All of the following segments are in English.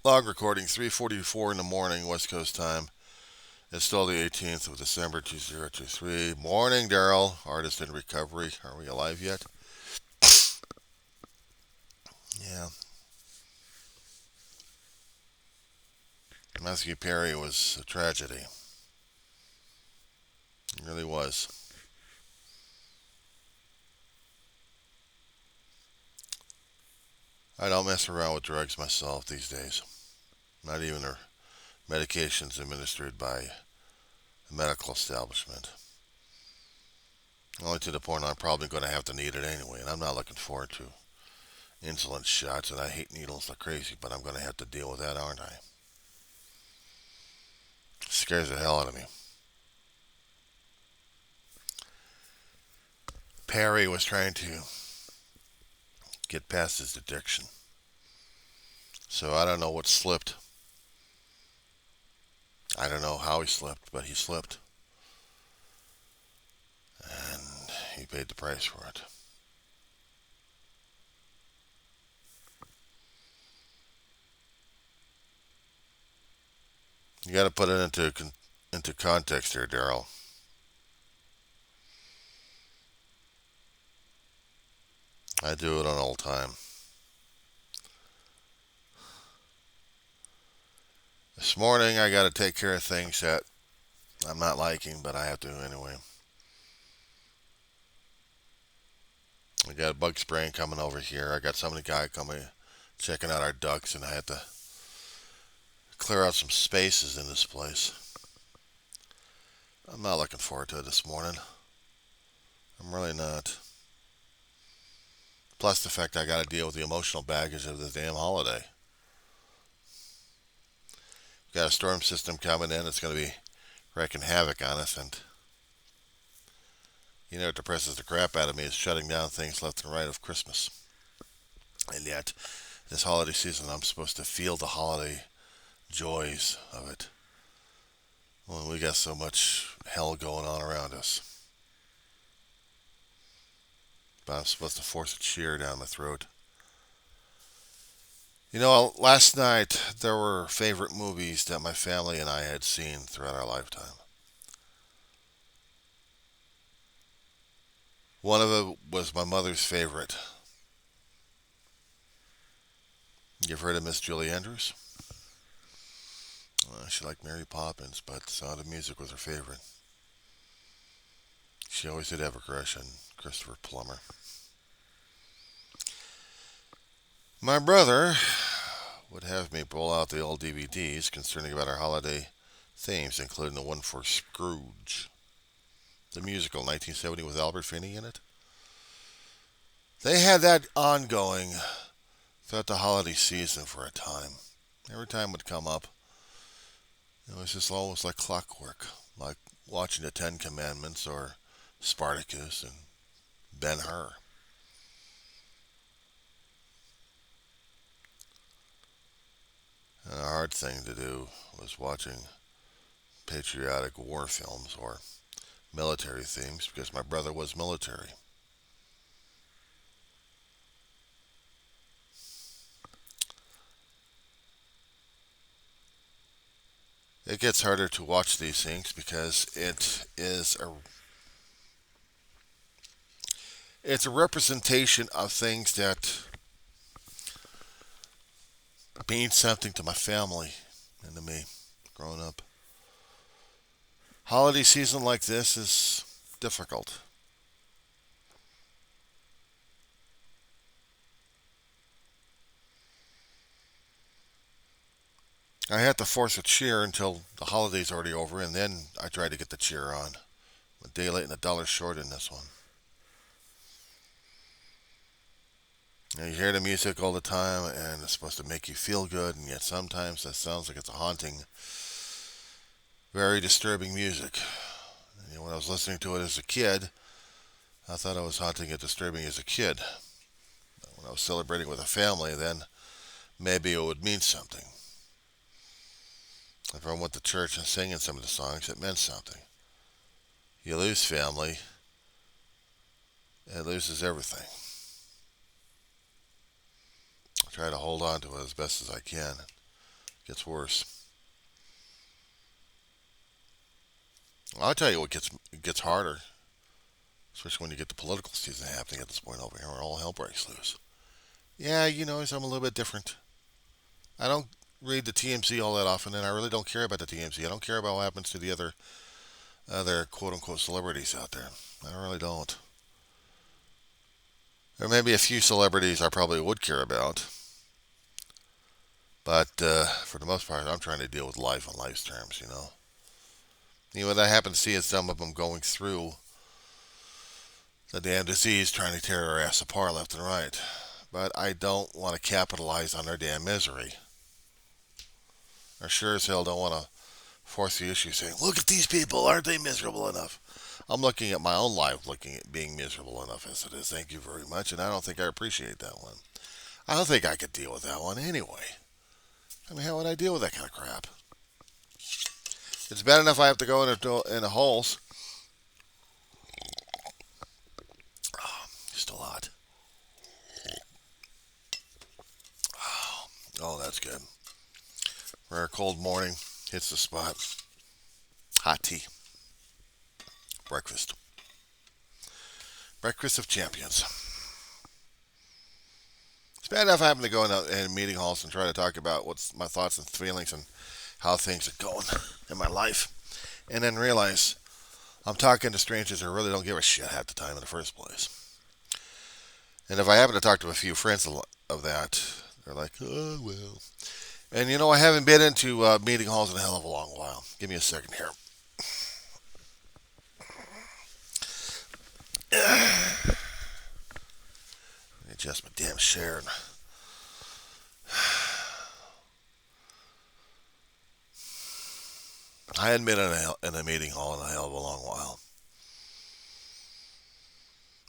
Log recording 3:44 in the morning, West Coast time. It's still the 18th of December 2023. Morning, Daryl, artist in recovery. Are we alive yet? Yeah. Matthew Perry was a tragedy. It really was. I don't mess around with drugs myself these days. Not even the medications administered by the medical establishment. Only to the point I'm probably going to have to need it anyway, and I'm not looking forward to insulin shots, and I hate needles like crazy, but I'm going to have to deal with that, aren't I? It scares the hell out of me. Perry was trying to get past his addiction. So I don't know what slipped. I don't know how he slipped, but he slipped. And he paid the price for it. You got to put it into context here, Daryl. I do it on all time. This morning I got to take care of things that I'm not liking, but I have to anyway. I got a bug spraying coming over here. I got some guy coming checking out our ducks, and I had to clear out some spaces in this place. I'm not looking forward to it this morning. I'm really not. Plus the fact I got to deal with the emotional baggage of the damn holiday. We've got a storm system coming in. It's going to be wreaking havoc on us, and you know what depresses the crap out of me is shutting down things left and right of Christmas. And yet, this holiday season, I'm supposed to feel the holiday joys of it. When we got so much hell going on around us. But I'm supposed to force a cheer down my throat. You know, last night there were favorite movies that my family and I had seen throughout our lifetime. One of them was my mother's favorite. You've heard of Miss Julie Andrews? She liked Mary Poppins, but Sound of Music was her favorite. She always did have a crush on Christopher Plummer. My brother would have me pull out the old DVDs concerning about our holiday themes, including the one for Scrooge, the musical 1970 with Albert Finney in it. They had that ongoing throughout the holiday season for a time. Every time it would come up, it was just almost like clockwork, like watching the Ten Commandments or Spartacus and Ben-Hur. And a hard thing to do was watching patriotic war films or military themes because my brother was military. It gets harder to watch these things because it's a representation of things that mean something to my family and to me growing up. Holiday season like this is difficult. I had to force a cheer until the holiday's already over, and then I tried to get the cheer on. A day late and a dollar short in this one. You hear the music all the time, and it's supposed to make you feel good, and yet sometimes that sounds like it's a haunting, very disturbing music. When I was listening to it as a kid, I thought I was haunting and disturbing as a kid. But when I was celebrating with a family, then maybe it would mean something. If I went to church and singing some of the songs, it meant something. You lose family, it loses everything. I try to hold on to it as best as I can. Gets worse. I'll tell you what gets harder, especially when you get the political season happening at this point over here, where all hell breaks loose. Yeah, you notice I'm a little bit different. I don't read the TMZ all that often, and I really don't care about the TMZ. I don't care about what happens to the other quote unquote celebrities out there. I really don't. There may be a few celebrities I probably would care about, but for the most part, I'm trying to deal with life on life's terms. When I happen to see some of them going through the damn disease, trying to tear their ass apart left and right. But I don't want to capitalize on their damn misery. I sure as hell don't want to force the issue saying, look at these people, aren't they miserable enough? I'm looking at my own life, looking at being miserable enough as it is. Thank you very much, and I don't think I appreciate that one. I don't think I could deal with that one anyway. I mean, how would I deal with that kind of crap? It's bad enough I have to go into holes. Still hot. Oh, that's good. For a cold morning, hits the spot. Hot tea. Breakfast. Breakfast of champions. It's bad enough having to go in meeting halls and try to talk about what's my thoughts and feelings and how things are going in my life, and then realize I'm talking to strangers who really don't give a shit half the time in the first place. And if I happen to talk to a few friends of that, they're like, oh, well. And I haven't been into meeting halls in a hell of a long while. Give me a second here. Adjust my damn chair. I hadn't been in a meeting hall in a hell of a long while.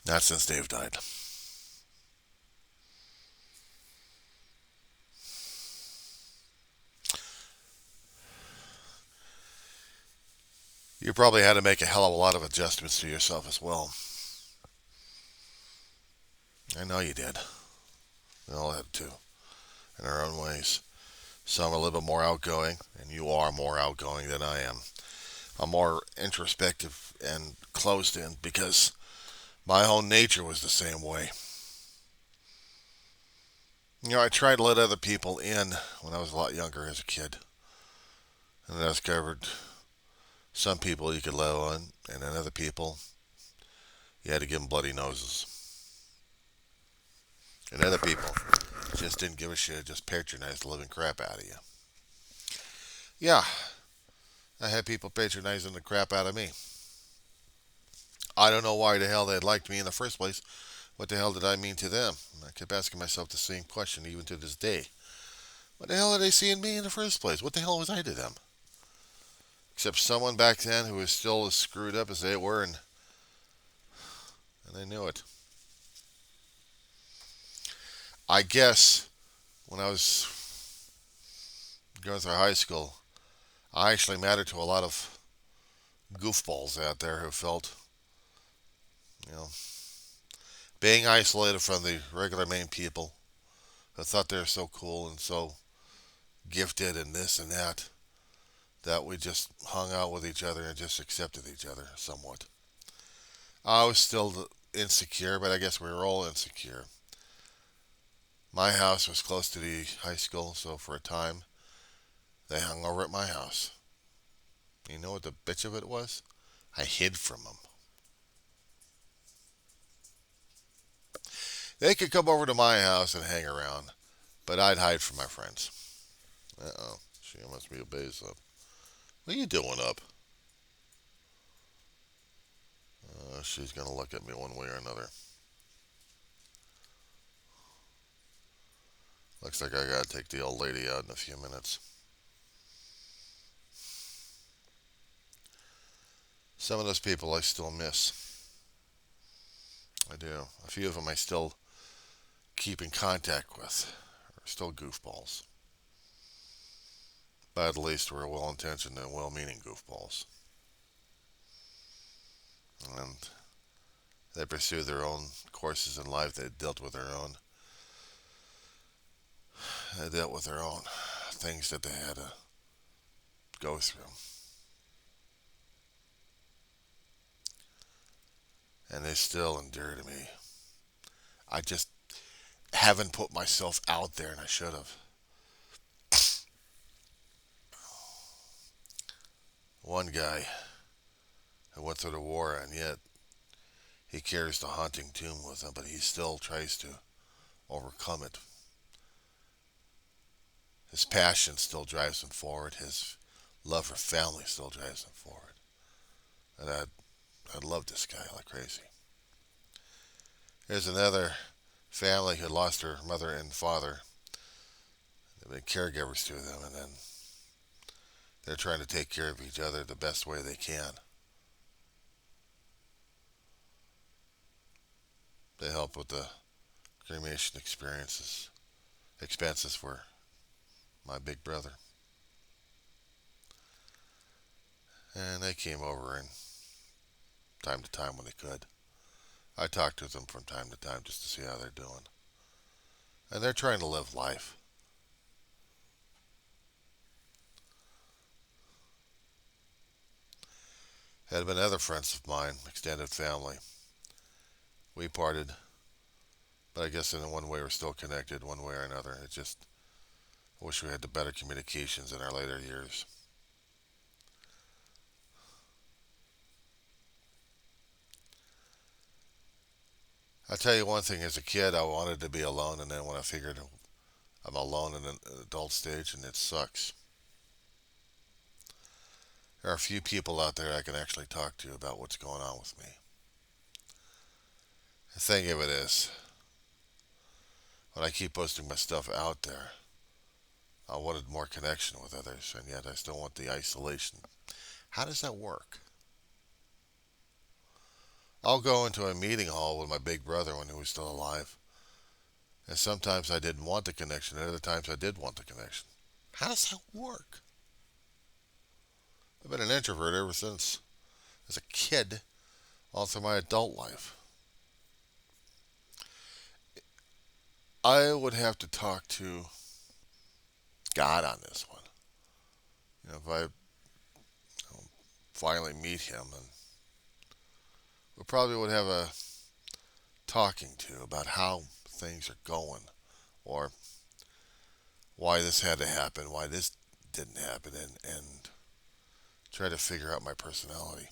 Not since Dave died. You probably had to make a hell of a lot of adjustments to yourself as well. I know you did. We all had to, in our own ways. Some are a little bit more outgoing, and you are more outgoing than I am. I'm more introspective and closed in because my own nature was the same way. I tried to let other people in when I was a lot younger as a kid. And I discovered some people you could let on, and then other people, you had to give them bloody noses. And other people just didn't give a shit, just patronized the living crap out of you. Yeah, I had people patronizing the crap out of me. I don't know why the hell they liked me in the first place. What the hell did I mean to them? I kept asking myself the same question even to this day. What the hell are they seeing me in the first place? What the hell was I to them? Except someone back then who was still as screwed up as they were, and they knew it. I guess when I was going through high school, I actually mattered to a lot of goofballs out there who felt, you know, being isolated from the regular main people who thought they were so cool and so gifted and this and that, that we just hung out with each other and just accepted each other somewhat. I was still insecure, but I guess we were all insecure. My house was close to the high school, so for a time, they hung over at my house. You know what the bitch of it was? I hid from them. They could come over to my house and hang around, but I'd hide from my friends. Uh-oh, she must be a base up. What are you doing up? She's going to look at me one way or another. Looks like I got to take the old lady out in a few minutes. Some of those people I still miss. I do. A few of them I still keep in contact with. Are still goofballs. But at least we're well-intentioned and well-meaning goofballs. And they pursue their own courses in life. They dealt with their own things that they had to go through. And they still endure to me. I just haven't put myself out there, and I should have. One guy who went through the war, and yet he carries the haunting tomb with him, but he still tries to overcome it. His passion still drives him forward. His love for family still drives him forward. And I love this guy like crazy. There's another family who lost their mother and father. They've been caregivers to them, and then they're trying to take care of each other the best way they can. They help with the cremation expenses for my big brother. And they came over and time to time when they could. I talked to them from time to time just to see how they're doing. And they're trying to live life. Had been other friends of mine, extended family. We parted, but I guess in one way we're still connected, one way or another. It just, I wish we had the better communications in our later years. I'll tell you one thing, as a kid I wanted to be alone, and then when I figured I'm alone in an adult stage, and it sucks. There are a few people out there I can actually talk to about what's going on with me. The thing of it is, when I keep posting my stuff out there, I wanted more connection with others, and yet I still want the isolation. How does that work? I'll go into a meeting hall with my big brother when he was still alive, and sometimes I didn't want the connection, and other times I did want the connection. How does that work? I've been an introvert ever since, as a kid, all through my adult life. I would have to talk to God on this one. If I finally meet him, and we probably would have a talking to about how things are going, or why this had to happen, why this didn't happen, and try to figure out my personality.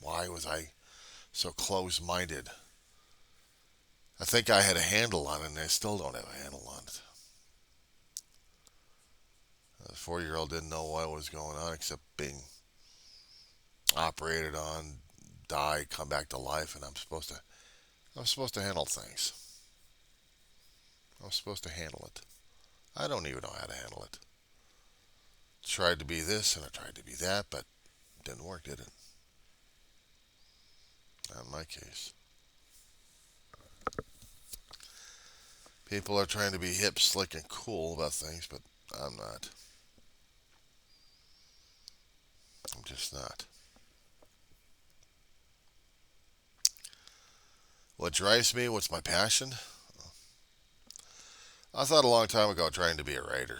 Why was I so close-minded? I think I had a handle on it, and I still don't have a handle on it. The 4-year-old didn't know what was going on except being operated on, die, come back to life, and I'm supposed to handle things. I'm supposed to handle it. I don't even know how to handle it. Tried to be this and I tried to be that, but it didn't work, did it? Not in my case. People are trying to be hip, slick, and cool about things, but I'm not. I'm just not. What drives me? What's my passion? I thought a long time ago trying to be a writer.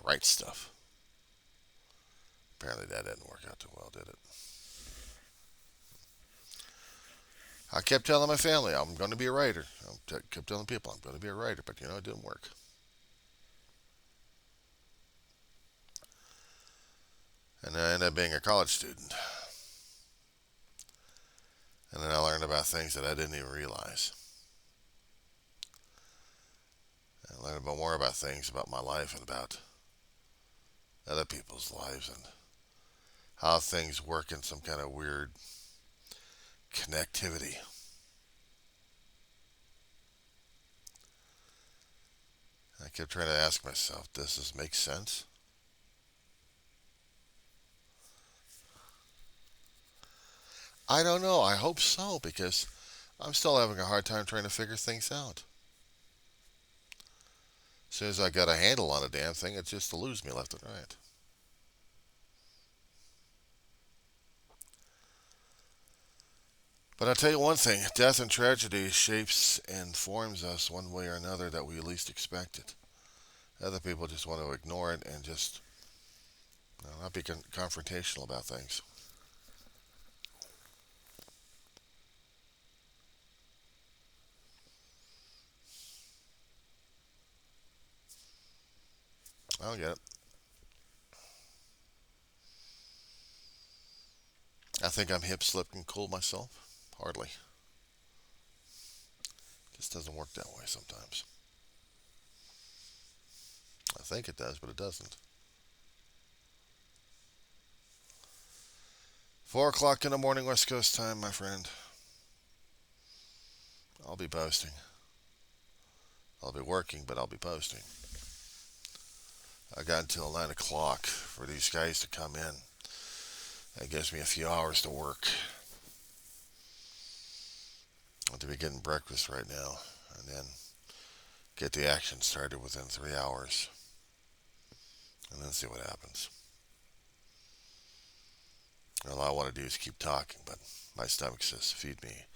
Write stuff. Apparently that didn't work out too well, did it? I kept telling my family I'm going to be a writer. I kept telling people I'm going to be a writer, but it didn't work. And I ended up being a college student. And then I learned about things that I didn't even realize. I learned more about things about my life and about other people's lives, and how things work in some kind of weird connectivity. I kept trying to ask myself, does this make sense? I don't know. I hope so, because I'm still having a hard time trying to figure things out. As soon as I got a handle on a damn thing, it just eludes me left and right. But I'll tell you one thing, death and tragedy shapes and forms us one way or another that we least expect it. Other people just want to ignore it and just not be confrontational about things. I don't get it. I think I'm hip, slick, and cool myself. Hardly. Just doesn't work that way sometimes. I think it does, but it doesn't. 4 o'clock in the morning, West Coast time, my friend. I'll be posting. I'll be working, but I'll be posting. I got until 9 o'clock for these guys to come in. That gives me a few hours to work. I'll be getting breakfast right now, and then get the action started within 3 hours, and then see what happens. All I want to do is keep talking, but my stomach says, feed me.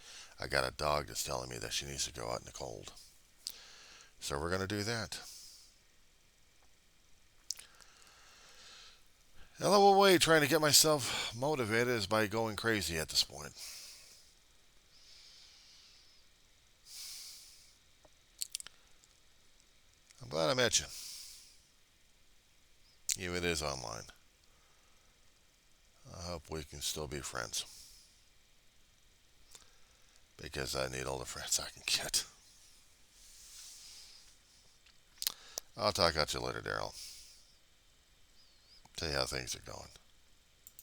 I got a dog that's telling me that she needs to go out in the cold. So we're going to do that. The other way trying to get myself motivated is by going crazy at this point. I'm glad I met you. Even if it is online. I hope we can still be friends. Because I need all the friends I can get. I'll talk at you later, Daryl. Tell you how things are going.